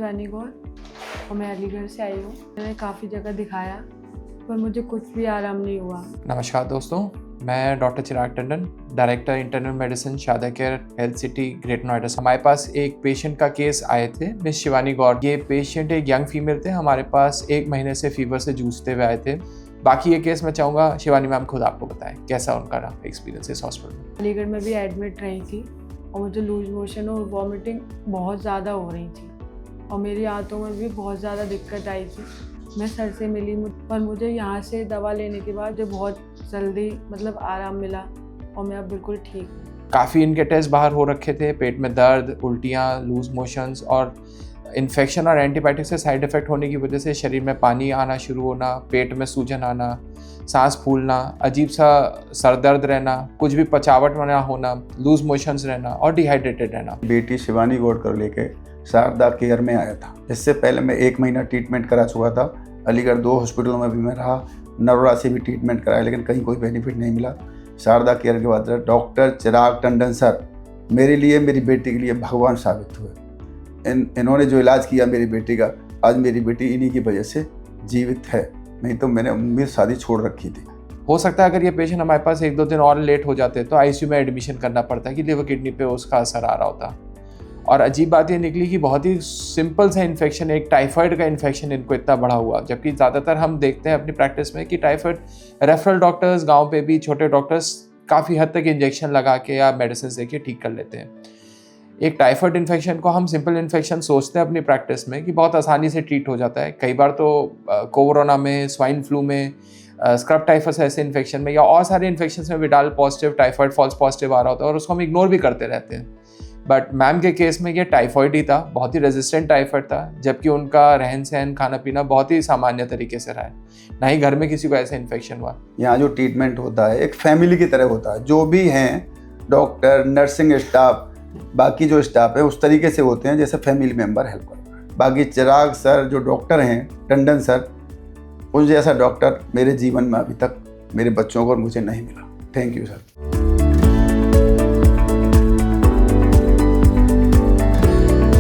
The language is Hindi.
शिवानी गौर और मैं अलीगढ़ से आई हूँ। मैंने काफ़ी जगह दिखाया पर मुझे कुछ भी आराम नहीं हुआ। नमस्कार दोस्तों, मैं doctor Chirag Tandon, director internal medicine Sharda care health city greater Noida. हमारे पास एक पेशेंट का केस आए थे, मिस शिवानी गौर। ये पेशेंट एक यंग फीमेल थे, हमारे पास 1 महीने से फीवर से जूझते हुए आए थे। बाकी ये केस मैं चाहूँगा शिवानी मैम खुद आपको बताएं कैसा उनका रहा एक्सपीरियंस इस हॉस्पिटल में। अलीगढ़ में भी एडमिट रही थी और मुझे लूज मोशन और वॉमिटिंग बहुत ज़्यादा हो रही थी और मेरी आंतों में भी बहुत ज़्यादा दिक्कत आई थी। मैं सर से मिली पर मुझे यहाँ से दवा लेने के बाद जो बहुत जल्दी आराम मिला और मैं अब बिल्कुल ठीक हूँ। काफ़ी इनके टेस्ट बाहर हो रखे थे, पेट में दर्द, उल्टियाँ, लूज मोशंस और इन्फेक्शन और एंटीबायोटिक से साइड इफ़ेक्ट होने की वजह से शरीर में पानी आना शुरू होना, पेट में सूजन आना, सांस फूलना, अजीब सा सर दर्द रहना, कुछ भी पचावट ना होना, लूज मोशंस रहना और डिहाइड्रेटेड रहना। बेटी शिवानी गौर को लेके शारदा केयर में आया था। इससे पहले मैं 1 महीना ट्रीटमेंट करा चुका था। अलीगढ़ 2 हॉस्पिटलों में भी मैं रहा, नरोड़ा से भी ट्रीटमेंट कराया, लेकिन कहीं कोई बेनिफिट नहीं मिला। शारदा केयर के बाद डॉक्टर चिराग टंडन सर मेरे लिए, मेरी बेटी के लिए भगवान साबित हुए। इन्होंने जो इलाज किया मेरी बेटी का, आज मेरी बेटी इन्हीं की वजह से जीवित है, नहीं तो मैंने उम्मीद शादी छोड़ रखी थी। हो सकता है अगर ये पेशेंट हमारे पास 1-2 दिन और लेट हो जाते तो आईसीयू में एडमिशन करना पड़ता है कि लिवर किडनी पे उसका असर आ रहा होता। और अजीब बात ये निकली कि बहुत ही सिंपल सा इन्फेक्शन, एक टाइफाइड का इन्फेक्शन इनको इतना बड़ा हुआ, जबकि ज़्यादातर हम देखते हैं अपनी प्रैक्टिस में कि टाइफाइड रेफरल डॉक्टर्स, गाँव पे भी छोटे डॉक्टर्स काफ़ी हद तक इंजेक्शन लगा के या मेडिसिन दे के ठीक कर लेते हैं। एक टाइफाइड इन्फेक्शन को हम सिंपल इन्फेक्शन सोचते हैं अपनी प्रैक्टिस में कि बहुत आसानी से ट्रीट हो जाता है। कई बार तो कोरोना में, स्वाइन फ्लू में, स्क्रब टाइफस ऐसे इन्फेक्शन में या और सारे इन्फेक्शन में Widal positive, typhoid false positive आ रहा होता है और उसको हम इग्नोर भी करते रहते हैं। बट मैम के केस में ये टाइफाइड ही था, बहुत ही रेजिस्टेंट टाइफाइड था, जबकि उनका रहन सहन, खाना पीना बहुत ही सामान्य तरीके से रहा है, ना ही घर में किसी को ऐसा इन्फेक्शन हुआ। यहाँ जो ट्रीटमेंट होता है एक फैमिली की तरह होता है। जो भी हैं डॉक्टर, नर्सिंग स्टाफ, बाकी जो स्टाफ है उस तरीके से होते हैं जैसे फैमिली मेम्बर हेल्प करता है। बाकी चिराग सर जो डॉक्टर हैं, टंडन सर, उस जैसा डॉक्टर मेरे जीवन में अभी तक मेरे बच्चों को और मुझे नहीं मिला। Thank you sir.